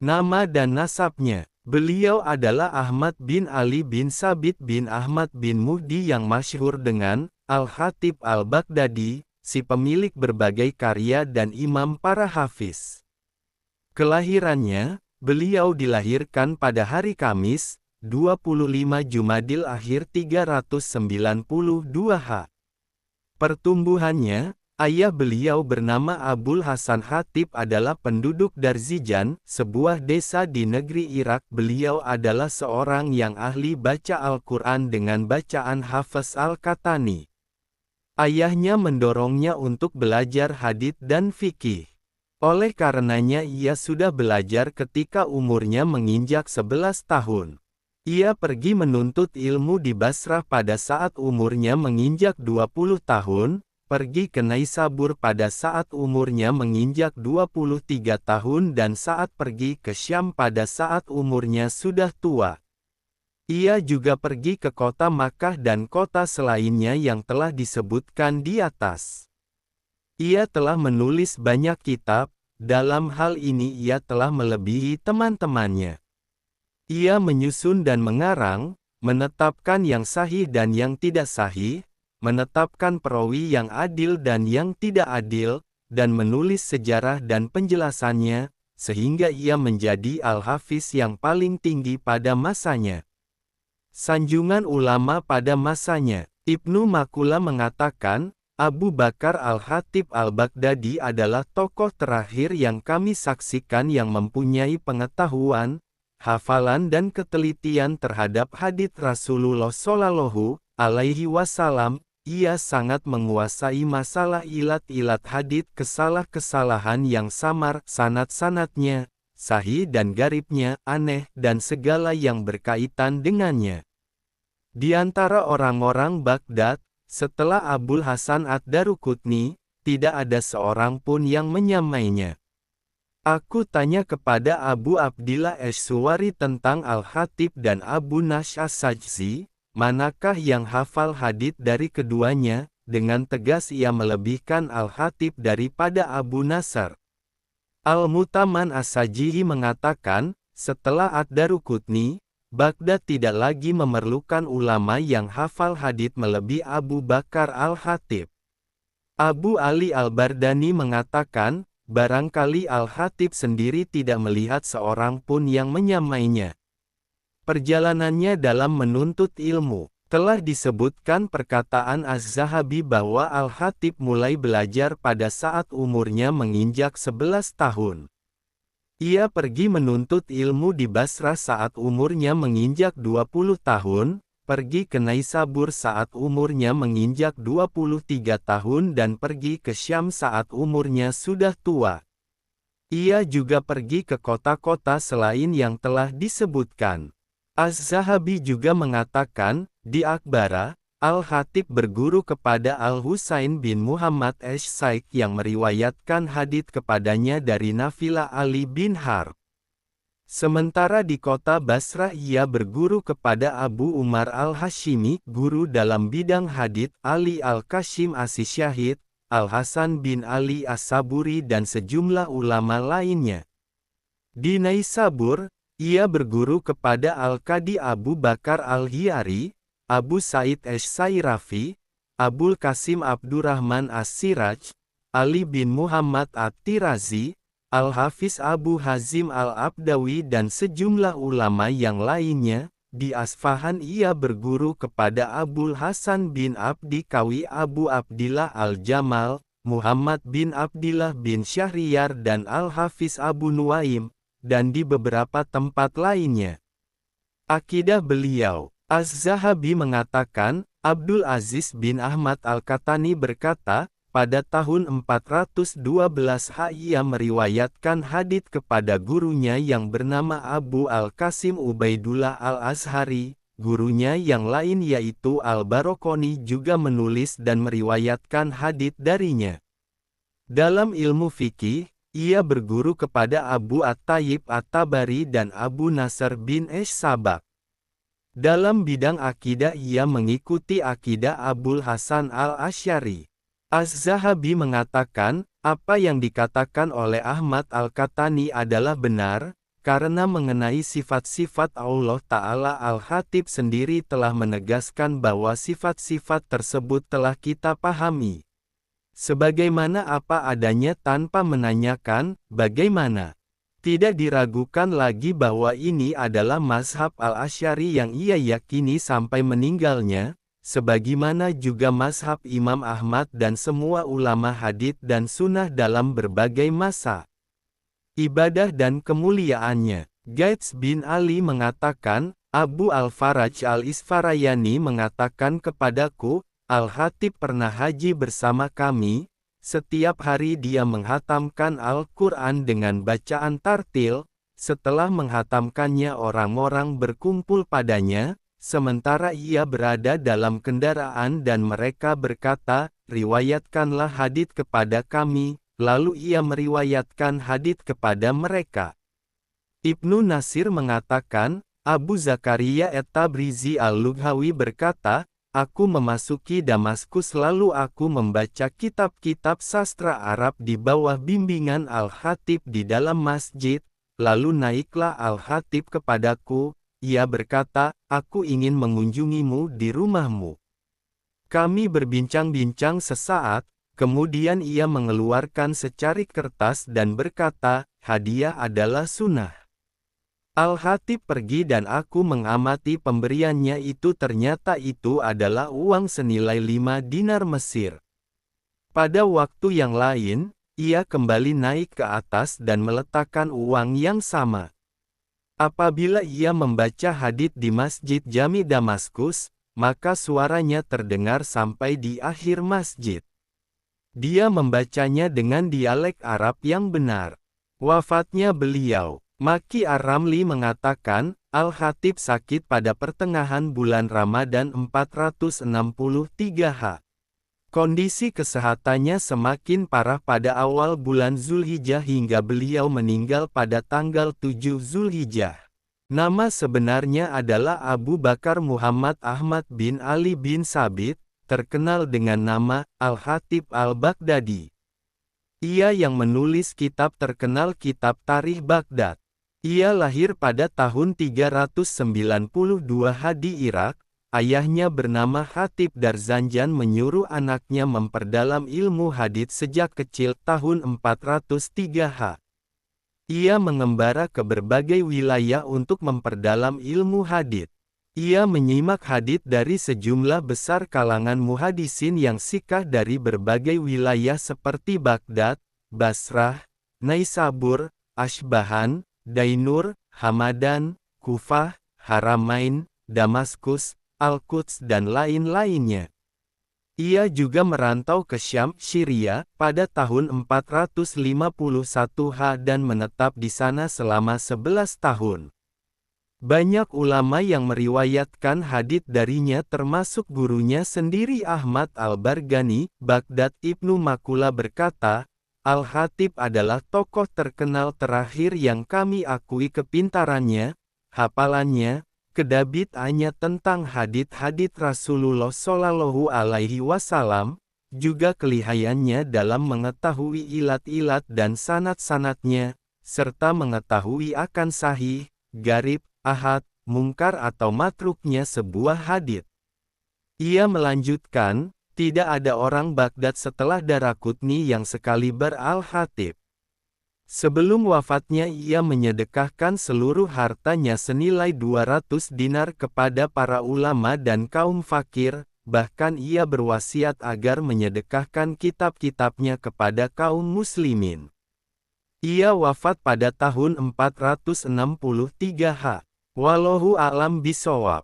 Nama dan nasabnya. Beliau adalah Ahmad bin Ali bin Sabit bin Ahmad bin Muhdi yang masyhur dengan Al-Khatib Al-Baghdadi, si pemilik berbagai karya dan imam para hafiz. Kelahirannya, beliau dilahirkan pada hari Kamis, 25 Jumadil Akhir 392 H. Pertumbuhannya, ayah beliau bernama Abul Hasan Khatib adalah penduduk Darzijan, sebuah desa di negeri Irak. Beliau adalah seorang yang ahli baca Al-Quran dengan bacaan Hafiz Al-Katani. Ayahnya mendorongnya untuk belajar hadits dan fikih. Oleh karenanya ia sudah belajar ketika umurnya menginjak 11 tahun. Ia pergi menuntut ilmu di Basrah pada saat umurnya menginjak 20 tahun, pergi ke Naisabur pada saat umurnya menginjak 23 tahun dan saat pergi ke Syam pada saat umurnya sudah tua. Ia juga pergi ke kota Makkah dan kota selainnya yang telah disebutkan di atas. Ia telah menulis banyak kitab, dalam hal ini ia telah melebihi teman-temannya. Ia menyusun dan mengarang, menetapkan yang sahih dan yang tidak sahih, menetapkan perawi yang adil dan yang tidak adil, dan menulis sejarah dan penjelasannya, sehingga ia menjadi al-hafiz yang paling tinggi pada masanya. Sanjungan ulama pada masanya. Ibnu Makula mengatakan, Abu Bakar Al-Khatib Al-Baghdadi adalah tokoh terakhir yang kami saksikan yang mempunyai pengetahuan, hafalan dan ketelitian terhadap hadits Rasulullah Shallallahu alaihi wasallam. Ia sangat menguasai masalah ilat-ilat hadits, kesalahan yang samar, sanad-sanadnya, sahih dan garibnya, aneh, dan segala yang berkaitan dengannya. Di antara orang-orang Baghdad, setelah Abul Hasan Ad-Daruqutni, tidak ada seorang pun yang menyamainya. Aku tanya kepada Abu Abdillah Ash-Suwari tentang Al-Khatib dan Abu Nash As-Sajzi, manakah yang hafal hadits dari keduanya? Dengan tegas ia melebihkan Al-Khatib daripada Abu Nasr. Al-Mutaman As-Sajihi mengatakan, setelah Ad-Daruqutni, Baghdad tidak lagi memerlukan ulama yang hafal hadits melebihi Abu Bakar Al-Khatib. Abu Ali Al-Bardani mengatakan, barangkali Al-Khatib sendiri tidak melihat seorang pun yang menyamainya. Perjalanannya dalam menuntut ilmu. Telah disebutkan perkataan Az-Zahabi bahwa Al-Khatib mulai belajar pada saat umurnya menginjak 11 tahun. Ia pergi menuntut ilmu di Basrah saat umurnya menginjak 20 tahun, pergi ke Naisabur saat umurnya menginjak 23 tahun dan pergi ke Syam saat umurnya sudah tua. Ia juga pergi ke kota-kota selain yang telah disebutkan. Az-Zahabi juga mengatakan, di Akbara, Al-Khatib berguru kepada Al-Husain bin Muhammad Ash-Shaikh yang meriwayatkan hadits kepadanya dari Nafilah Ali bin Harb. Sementara di kota Basrah ia berguru kepada Abu Umar Al-Hashimi, guru dalam bidang hadits, Ali Al-Kashim As-Syahid, Al-Hasan bin Ali As-Saburi dan sejumlah ulama lainnya. Di Naisabur, ia berguru kepada Al-Qadi Abu Bakar Al-Hiyari, Abu Said Ash-Sairafi, Abul Qasim Abdurrahman As-Siraj, Ali bin Muhammad At-Tirazi, Al-Hafiz Abu Hazim Al-Abdawi dan sejumlah ulama yang lainnya. Di Asfahan ia berguru kepada Abul Hasan bin Abdi Qawi Abu Abdillah Al-Jamal, Muhammad bin Abdillah bin Syahriyar dan Al-Hafiz Abu Nuaim, dan di beberapa tempat lainnya. Akidah beliau. Az-Zahabi mengatakan, Abdul Aziz bin Ahmad Al-Katani berkata, pada tahun 412 H ia meriwayatkan hadits kepada gurunya yang bernama Abu Al-Qasim Ubaidullah Al-Azhari, gurunya yang lain yaitu Al-Barokoni juga menulis dan meriwayatkan hadits darinya. Dalam ilmu fikih, ia berguru kepada Abu At-Tayyib At-Tabari dan Abu Nasr bin Sabak. Dalam bidang akidah ia mengikuti akidah Abul Hasan Al-Asy'ari. Az-Zahabi mengatakan, apa yang dikatakan oleh Ahmad Al-Katani adalah benar, Karena mengenai sifat-sifat Allah Ta'ala, Al-Khatib sendiri telah menegaskan bahwa sifat-sifat tersebut telah kita pahami sebagaimana apa adanya tanpa menanyakan, bagaimana. Tidak diragukan lagi bahwa ini adalah mazhab Al-Asy'ari yang ia yakini sampai meninggalnya, sebagaimana juga mazhab Imam Ahmad dan semua ulama hadits dan sunnah dalam berbagai masa ibadah dan kemuliaannya. Gaits bin Ali mengatakan, Abu Al-Faraj Al-Isfarayani mengatakan kepadaku, Al-Khatib pernah haji bersama kami. Setiap hari dia menghatamkan Al-Quran dengan bacaan tartil. Setelah menghatamkannya orang-orang berkumpul padanya, sementara ia berada dalam kendaraan dan mereka berkata, riwayatkanlah hadits kepada kami. Lalu ia meriwayatkan hadits kepada mereka. Ibnu Nasir mengatakan, Abu Zakaria at-Tabrizi al-Lughawi berkata, aku memasuki Damaskus lalu aku membaca kitab-kitab sastra Arab di bawah bimbingan Al-Khatib di dalam masjid, lalu naiklah Al-Khatib kepadaku, ia berkata, aku ingin mengunjungimu di rumahmu. Kami berbincang-bincang sesaat, kemudian ia mengeluarkan secarik kertas dan berkata, hadiah adalah sunnah. Al-Khatib pergi dan aku mengamati pemberiannya itu, ternyata itu adalah uang senilai 5 dinar Mesir. Pada waktu yang lain, ia kembali naik ke atas dan meletakkan uang yang sama. Apabila ia membaca hadits di Masjid Jami Damaskus, maka suaranya terdengar sampai di akhir masjid. Dia membacanya dengan dialek Arab yang benar. Wafatnya beliau. Maki Ar-Ramli mengatakan, Al-Khatib sakit pada pertengahan bulan Ramadan 463 Kondisi kesehatannya semakin parah pada awal bulan Zulhijjah hingga beliau meninggal pada tanggal 7 Zulhijjah. Nama sebenarnya adalah Abu Bakar Muhammad Ahmad bin Ali bin Sabit, terkenal dengan nama Al-Khatib Al-Baghdadi. Ia yang menulis kitab terkenal Kitab Tarikh Baghdad. Ia lahir pada tahun 392 di Irak. Ayahnya bernama Khatib Darzanjan menyuruh anaknya memperdalam ilmu hadits sejak kecil tahun 403 Ia mengembara ke berbagai wilayah untuk memperdalam ilmu hadits. Ia menyimak hadits dari sejumlah besar kalangan muhadisin yang sikah dari berbagai wilayah seperti Baghdad, Basrah, Naisabur, Ashbahan, Dainur, Hamadan, Kufah, Haramain, Damaskus, Al-Quds dan lain-lainnya. Ia juga merantau ke Syam, Syria, pada tahun 451 dan menetap di sana selama 11 tahun. Banyak ulama yang meriwayatkan hadits darinya termasuk gurunya sendiri Ahmad Al-Bargani. Baghdad Ibnu Makula berkata, Al-Khatib adalah tokoh terkenal terakhir yang kami akui kepintarannya, hafalannya, kedabitannya tentang hadits Rasulullah Shallallahu Alaihi Wasallam, juga kelihayannya dalam mengetahui ilat-ilat dan sanad-sanadnya, serta mengetahui akan sahih, garib, ahad, mungkar atau matruknya sebuah hadits. Ia melanjutkan, tidak ada orang Baghdad setelah Daraqutni yang sekaliber Al-Khatib. Sebelum wafatnya ia menyedekahkan seluruh hartanya senilai 200 dinar kepada para ulama dan kaum fakir, bahkan ia berwasiat agar menyedekahkan kitab-kitabnya kepada kaum muslimin. Ia wafat pada tahun 463 Wallahu a'lam bishawab.